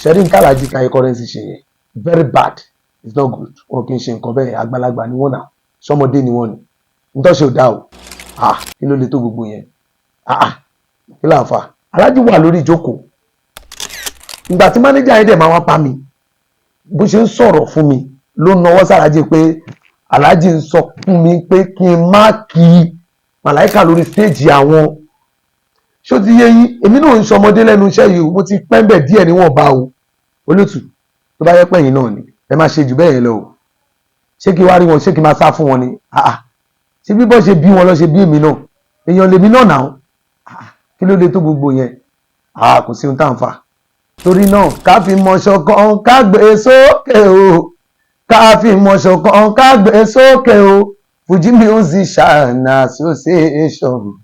ṣẹ́rí nǹkan alájí Taye Currency ṣe yẹn very bad, it's not good. Wọn kì í ṣe nǹkan bẹ́ẹ̀, àgbàlagbà ni wọ́n náà, sọmọdé ni wọ́n ni, nítorí ṣe ò dá o. Kí ló lè tó gbogbo yẹn? Kí là ń fà? Alájí wà lórí ìjókòó, ìgbà tí mánéjà yẹn dẹ̀ máa wá pa mi, bó ṣe ń sọ̀rọ̀ fún mi ló nawọ́ sálájí pé alájí ń sọ fún mi pé kí n má kí màláìka lórí stéèjì àwọn. Ṣó ti yé yín? Èmi náà ń ṣọmọdé lẹ́nu iṣẹ́ yìí o, mo ti pẹ́ ń bẹ̀ díẹ̀ níwọ̀n bá o. Olótù tó bá yẹ pẹ̀yìn náà ni ẹ máa ṣe jù bẹ́ẹ̀ yẹn lọ o. Ṣé kí wá rí wọn, ṣé kí máa sá fún wọn ni? Ṣé bí bọ́ ṣe bí wọn lọ ṣe bí èmi náà, èèyàn lèmi náà náà. Kí ló dé tó gbogbo yẹn? Kò sí ohun tá à ń fà. Torí náà ká fi mọ̀ ṣọ̀kan ká gbé sókè o, ká fi mọ̀ ṣọ̀kan ká gbé sókè o. Fuji Musician Association,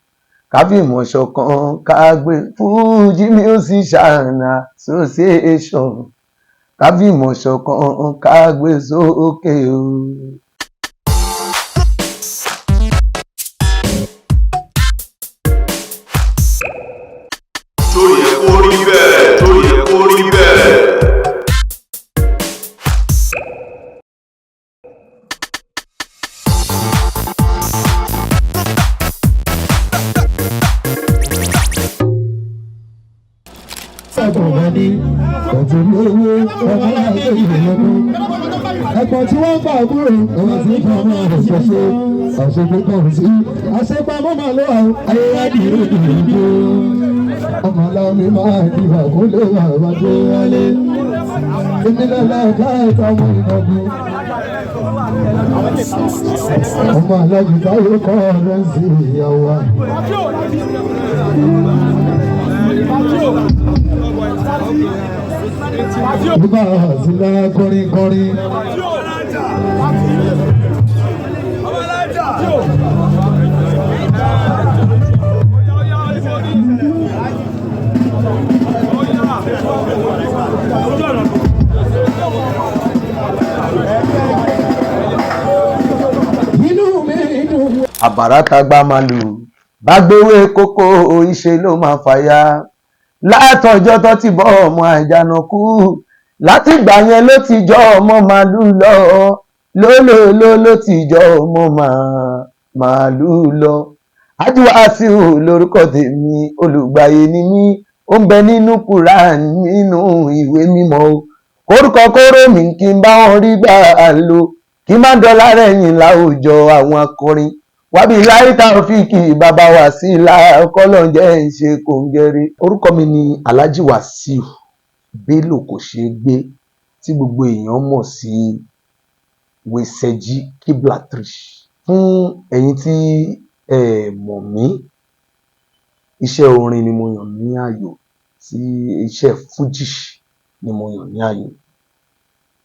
ká fi mọ̀ ṣọ̀kan ká gbé Fuji Musician Association, ká fi mọ̀ ṣọ̀kan ká gbé sókè o. Tó yẹ kó rí bẹ́ẹ̀, tó yẹ kó rí bẹ́ẹ̀. Ẹ̀pọ̀ tí wọ́n gbà kúrò ọ̀rọ̀ tí kò máa rẹ̀ ṣẹṣẹ àṣepọ̀ kan sí àṣepamọ́ máa lọ ayé wá di ìròyìn ìdúró. Ọmọ aláwọ̀ máa di ìbàkú lé bàbá tó wálé. Ìpínlẹ̀ láìka ẹ̀ka ọmọ ìnàbí. Ọmọ aláwọ̀ Taye Currency ìyàwó wa. Nígbà àtìlá kọrin. Àbàrà tagbá máa lù, bá gbéwé kókó ìṣe ló máa fàya. Látọjọ́ tó ti bọ́ ọmọ àjànàkú, láti ìgbà yẹn ló ti jọ ọmọ màálù lọ, ló ti jọ ọmọ màálù lọ. Hájì Wàsíù lórúkọ tèmi, olùgbàyè ni mí, ó ń bẹ nínú Quran nínú ìwé mímọ́ o. Kórúkọ kóró mi kí n bá wọn rí gbà lò, kí má dọ́là rẹ̀yìn láwùjọ àwọn akọrin. Wábí láì Taofiki bàbá Wasila kọ́lọ́njẹ́ ń ṣe kòǹgẹ́rẹ́. Orúkọ mi ni Alhaji Wasiu Bello kò ṣeé gbé, tí gbogbo èèyàn mọ̀ sí Weseji Kibla3. Fún ẹ̀yin tí ẹ mọ̀ mí, iṣẹ́ orin ni mo yàn ní ààyò, tí iṣẹ́ Fuji ni mo yàn ní ààyò.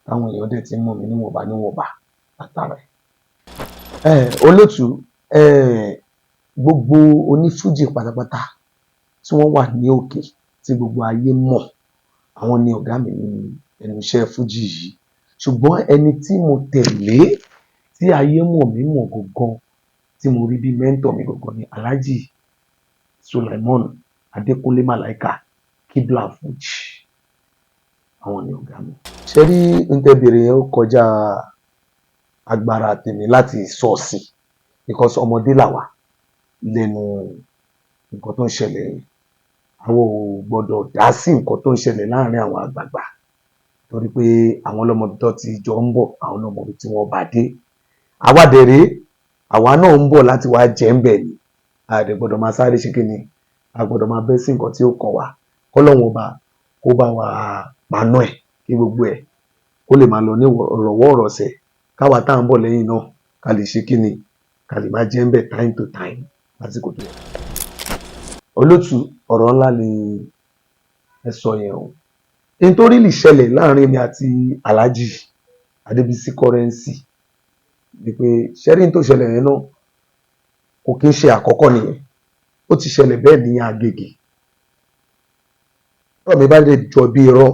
Táwọn èèyàn dẹ̀ ti mọ̀ mí níwọ̀nba látara ẹ̀. Olótù, gbogbo onífújì pátápátá tí wọ́n wà ní òkè tí gbogbo ayé mọ̀, àwọn ni ọ̀gá mi ní ẹnu iṣẹ́ fújì yìí. Ṣùgbọ́n ẹni tí mo tẹ̀lé tí ayé mọ̀ mí mọ̀ gangan, tí mo rí bí mẹ́ńtọ̀ mi gangan ni Alhaji Sulaiman Adékúnlé Màláíkà Kibla Fuji. Àwọn ni ọ̀gá mi. Ṣé rí ntẹ́bẹ̀rẹ̀ yẹn ó kọjá agbára tèmi láti sọ sí, because ọmọdé làwà lẹ́nu nǹkan tó ń ṣẹlẹ̀ yìí. Àwọn ò gbọ́dọ̀ dá sí nǹkan tó ń ṣẹlẹ̀ láàrin àwọn àgbààgbà, torí pé àwọn ọlọ́mọbí tó ti jọ ń bọ̀, àwọn ọlọ́mọbí tí wọ́n bá dé. Àwa dẹ̀rẹ́, àwa náà ń bọ̀ láti wá jẹ́ ń bẹ̀ ni. A dẹ̀ gbọ́dọ̀ máa sáré ṣe kí ni, a gbọ́dọ̀ máa bẹ́ sí nǹkan tí ó kàn wá. Kọ́lọ́hun ọba kó bá wa paná ẹ̀, kí gbogbo ẹ̀ kó lè máa lọ ní ìrọ̀wọ́-ìrọ̀sẹ̀. Káwa tá à ń bọ̀ lẹ́yìn náà ká lè ṣe kí ni, ká lè máa jẹ́ ń bẹ̀ time to time lásìkò tó yẹ. Olótù, ọ̀rọ̀ ńlá ni ẹ sọ yẹn o. Nítorí lè ṣẹlẹ̀ láàrin mi àti Alhaji Adébísí Currency ni pé ṣẹ́rí tó ṣẹlẹ̀ yẹn náà kò kí ń ṣe àkọ́kọ́ nìyẹn. Ó ti ṣẹlẹ̀ bẹ́ẹ̀ ní Agége. Ọ̀rọ̀ mi bá lè jọ bí irọ́,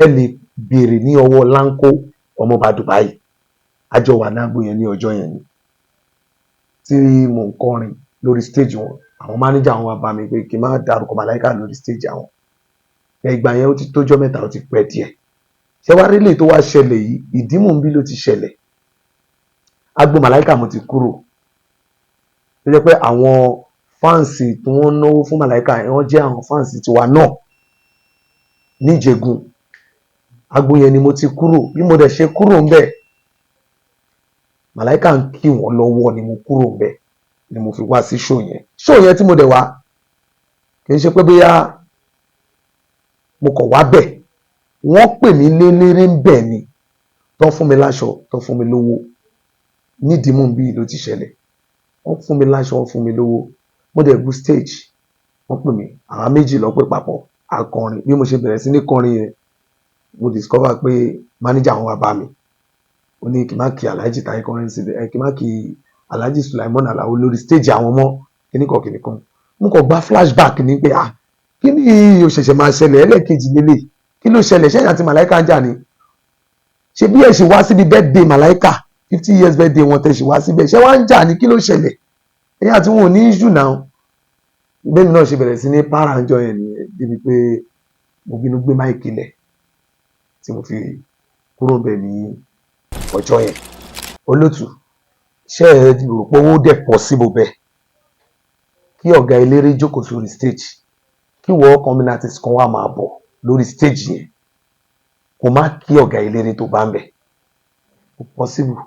ẹ lè béèrè ní ọwọ́ Láńkó ọmọọba Dubai. Àjọ wà nágbó yẹn ní ọjọ́ yẹn ni, tí mò ń kọrin lórí stage wọn. Àwọn mánéjà wọn wá bá mi pé kí n má dárúkọ Màláíkà lórí stage àwọn. ìgbà yẹn ó ti tójọ́ mẹ́ta ó ti pẹ́ díẹ̀. Ṣé wá rí lè tó wá ṣẹlẹ̀ yìí, Ìdímù ń bí ló ti ṣẹlẹ̀. Agbo Màláíkà mo ti kúrò. Ó jẹ́ pé àwọn fáǹsì tí wọ́n náwó fún Màláíkà yẹn wọ́n jẹ́ àwọn fáǹsì tiwa náà ní Ìjẹ̀gùn. Agbo yẹn ni mo ti kúrò. Bí mo dẹ̀ ṣe kúrò ń bẹ̀, Màláíkà ń kí wọ́n lọ́wọ́ ni mo kúrò ń bẹ̀, ni mo fi wá sí show yẹn. Show yẹn tí mo dẹ̀ wá kì í ṣe pé bóyá mo kàn wá bẹ̀. Wọ́n pè mí lélẹ́rẹ́ ń bẹ̀ ni, tó fún mi láṣọ, tó fún mi lówó. Ní Ìdímù ń bí ló ti ṣẹlẹ̀. Wọ́n fún mi láṣọ, wọ́n fún mi lówó. Mo dẹ̀ gun stage, wọ́n pè mí, àwọn méjì ló pè papọ̀ akọrin. Bí mo ṣe bẹ̀rẹ̀ sí ní kọrin yẹn, mo discover pé manager wọn wá bá mi. Ó ní kí n má kí Alhaji Taye Currency, kí n má kí Alhaji Sulaiman Alao lórí stage àwọn ọmọ kìnnìkan. Mo kàn gba flashback ní pé kí ni ó ṣẹ̀ṣẹ̀ máa ṣẹlẹ̀ ẹlẹ́ẹ̀kejì lélẹ̀. Kí ló ṣẹlẹ̀? Ṣẹ́yìn àti Màláíkà ń jà ni? Ṣé bí ẹ ṣe wá síbi birthday Màláíkà 50 years birthday wọn tẹ̀ ṣe wá síbẹ̀, ṣé wá ń jà ni? Kí ló ṣẹlẹ̀? Ẹ̀yìn àti wọn ò ní issue náà. Bẹ́ẹ̀ mi náà ṣe bẹ̀rẹ̀ sí ní para ń jọ yẹn nìyẹn, débi pé mo bínú gbé máìkì lẹ̀ tí mo fi kúrò bẹ̀ ní ọjọ́ yẹn. Olótù, ṣé ẹ rò pé owó dẹ̀ possible bẹ́ẹ̀ kí ọ̀gá eléré jókòó sórí stage, kí wọ́n community kan wá máa bọ̀ lórí stage yẹn, kò má kí ọ̀gá eléré tó bá ń bẹ̀? Kò possible.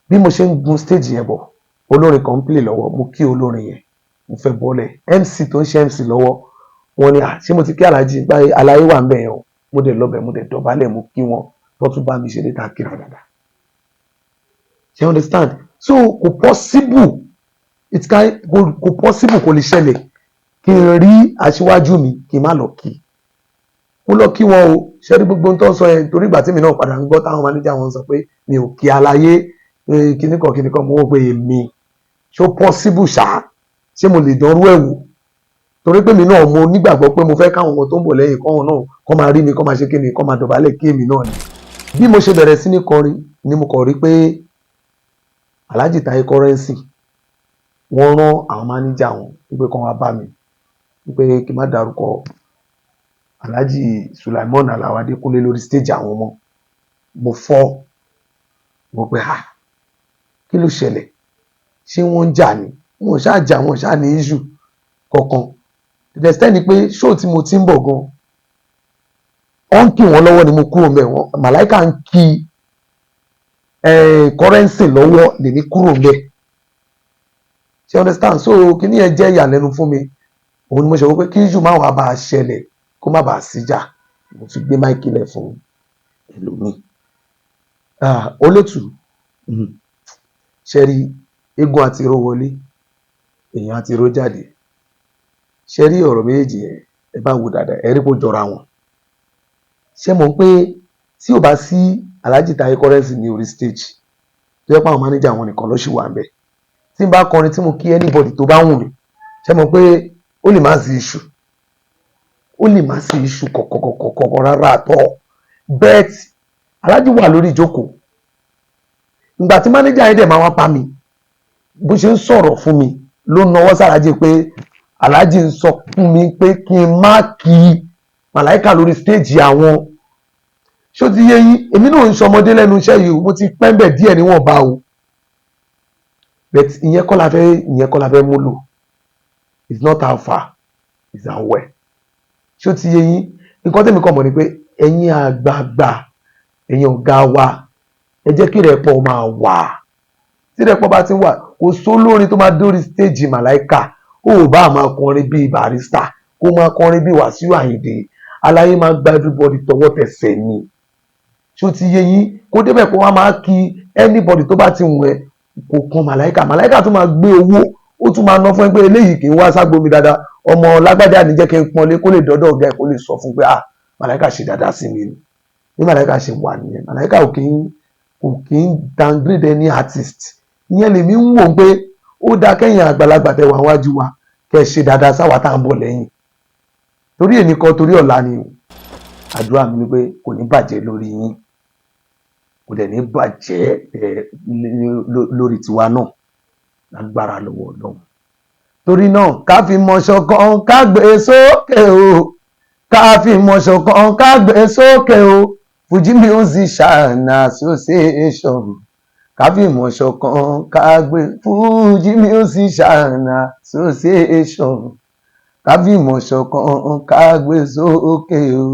Bí mo ṣe ń gun stage yẹn bọ̀, olórin kan ń play lọ́wọ́, mo kí olórin yẹn, mo fẹ́ bọ́lẹ̀. MC tó ń ṣe MC lọ́wọ́, wọ́n ní ṣé mo ti kí Alhaji báyìí, Aláyé wà ń bẹ̀ yẹn o. Mo dẹ̀ lọ bẹ̀, mo dẹ̀ dọ̀bálẹ̀, mo kí wọn, wọ́n tún bá mi ṣeré tá a kíra dáadáa. Ṣé you understand? So kò possible, kò possible kò lè ṣẹlẹ̀ kí n rí aṣíwájú mi kí n má lọ kí. Mo lọ kí wọn o. Ṣé rí gbogbo ohun tó ń sọ yẹn, torí ìgbà tí mi náà padà ń gbọ́ táwọn manager wọn sọ pé mi ò kí Aláyé kìnnìkan, mo wọ́n pé èmi ṣó possible ṣá, ṣé mo lè dánrú ẹ̀ wò? Torí pé mi náà mo nígbàgbọ́ pé mo fẹ́ káwọn ọmọ tó ń bọ̀ lẹ́yìn kọ́wọn náà kọ́ máa rí mi, kọ́ máa ṣe kíni, kọ́ máa dọ̀bálẹ̀ kí èmi náà ni. Bí mo ṣe bẹ̀rẹ̀ sí ní kọrin ni mo kàn rí pé Alhaji Taye Currency wọ́n rán àwọn manager wọn wípé kán wá bá mi, wípé kí n má dárúkọ Alhaji Sulaiman Alao Adékúnlé lórí stage àwọn ọmọ. Mo fọ́, mo pé kí ló ṣẹlẹ̀? Ṣé wọ́n ń jà ni? Wọ́n ṣáà jà, wọ́n ṣáà ní issue kankan. The extent ni pé show tí mo ti ń bọ̀ gan, wọ́n ń kí wọn lọ́wọ́ ni mo kúrò ńbẹ̀. Màláíkà ń kí Currency lọ́wọ́ lèmi kúrò ńbẹ̀. Ṣé understand? So kí ni ẹ jẹ́ ìyàlẹ́nu fún mi. Òun ni mo ṣe wò pé kí issue má wàá bá a ṣẹlẹ̀, kó má bàa síjà, mo fi gbé máìkì lẹ̀ fún ẹlòmíì. Olótù, ṣe rí eégún àti iró wọlé, èèyàn àti iró jáde. Ṣe rí ọ̀rọ̀ méjèèjì yẹn, ẹ bá wò dáadáa, ẹ rí kó jọra wọn. Ṣé mọ̀ pé tí ò bá sí Alhaji Taye Currency ní orí stage, tó yẹ pé àwọn manager wọn nìkan ló ṣì wà ńbẹ̀, tí n bá kọrin tí mo kí anybody tó bá wù mí, ṣé mọ̀ pé ó lè má sí issue, ó lè má sí issue kọ̀kọ̀kọ̀kọ̀ rárá àtọ̀. Bet Alhaji wà lórí ìjókòó. Ìgbà tí manager yẹn dẹ̀ máa wá pa mi, bó ṣe ń sọ̀rọ̀ fún mi ló nawọ́ sàlájì pé Alhaji ń sọ fún mi pé kí n má kí Màláíkà lórí stage àwọn. Ṣó ti yé yín? Èmi náà ń ṣọmọdé lẹ́nu iṣẹ́ yìí o, mo ti pẹ́ ń bẹ̀ díẹ̀ níwọ̀nba o. But ìyẹn kọ́ la fẹ́ múlò. It's not how far, it's how well. Ṣó ti yé yín? Nǹkan tẹ́mi kàn mọ̀ ni pé ẹ̀yin àgbààgbà, ẹ̀yin ọ̀gá wa, ẹ jẹ́ kí ìrẹ́pọ̀ máa wà. Tí ìrẹ́pọ̀ bá ti wà, kò sólórin tó máa dórí stage Màláíkà, ó bá máa kọrin bíi Barrister, kó máa kọrin bíi Wàsíù Àyìndé, Aláyé máa gba everybody tọwọ́ tẹsẹ̀ ni. Ṣó ti yé yín? Kó débẹ̀ kó wá máa kí anybody tó bá ti wù ẹ́, kò kan Màláíkà tó máa gbé owó, ó tún máa ná fún ẹ pé eléyìí kì í wá ságbo mi dáadáa, ọmọ lágbájá ní jẹ́ kí n pọ́nlé, kó lè dọ́dọ̀ ọ̀gá ẹ̀, kó lè sọ fún pé Màláíkà ṣe dáadáa sí mi ni. Bí Màláíkà ṣe wà nìyẹn. Màláíkà ò kì í downgrade any artist. Ìyẹn lèmi ń wò pé ó dáa kẹ́yìn àgbàlagbà tẹ́ wà wájú wa kẹ́ ṣe dáadáa sáwà tá à ń bọ̀ lẹ́yìn. Torí èmi kan, torí ọ̀la ni àdúrà mi ni pé kò ní bàjẹ́ lórí yín, kò dẹ̀ ní bàjẹ́ lórí tiwa náà lágbára lọ́wọ́ Ọlọ́run. Torí náà ká fi mọ̀ ṣọ̀kan, ká gbé sókè o, ká fìmọ̀ ṣọ̀kan ká gbé sókè o Fuji Musician Association ká fìmọ̀ ṣọ̀kan ká gbé Fuji Musician Association ká fìmọ̀ ṣọ̀kan ká gbé sókè o.